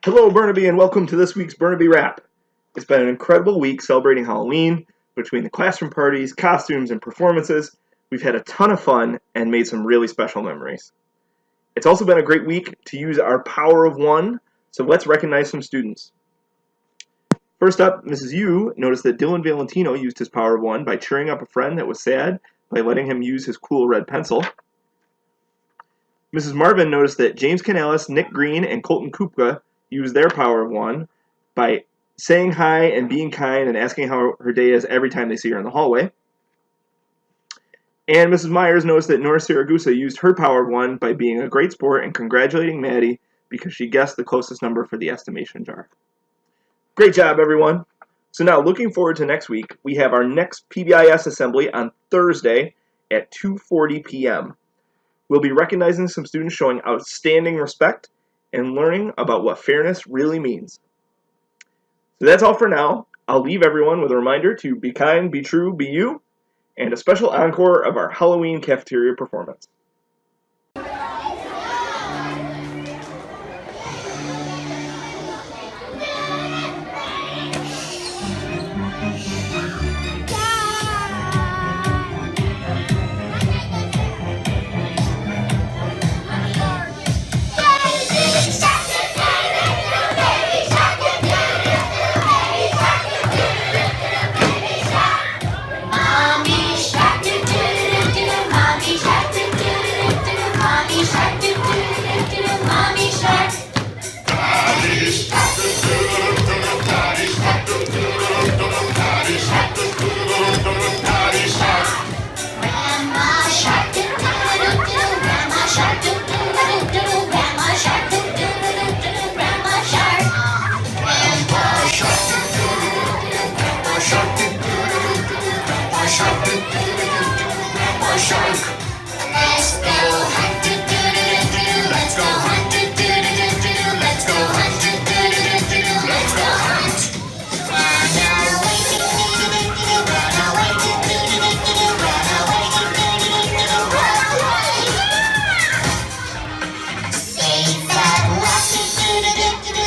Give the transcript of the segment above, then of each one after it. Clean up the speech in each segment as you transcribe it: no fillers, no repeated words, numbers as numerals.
Hello, Bernabi, and welcome to this week's Bernabi Wrap. It's been an incredible week celebrating Halloween. Between the classroom parties, costumes, and performances, we've had a ton of fun and made some really special memories. It's also been a great week to use our power of one, so let's recognize some students. First up, Mrs. Yu noticed that Dylan Valentino used his power of one by cheering up a friend that was sad by letting him use his cool red pencil. Mrs. Marvin noticed that James Canales, Nick Green, and Colton Kupka used their power of one by saying hi and being kind and asking how her day is every time they see her in the hallway. And Mrs. Myers noticed that Nora Siragusa used her power of one by being a great sport and congratulating Maddie because she guessed the closest number for the estimation jar. Great job, everyone. So now, looking forward to next week, we have our next PBIS assembly on Thursday at 2:40 p.m. We'll be recognizing some students showing outstanding respect and learning about what fairness really means. So that's all for now. I'll leave everyone with a reminder to be kind, be true, be you, and a special encore of our Halloween cafeteria performance.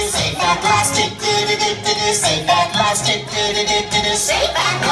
Save that plastic, save that plastic, save that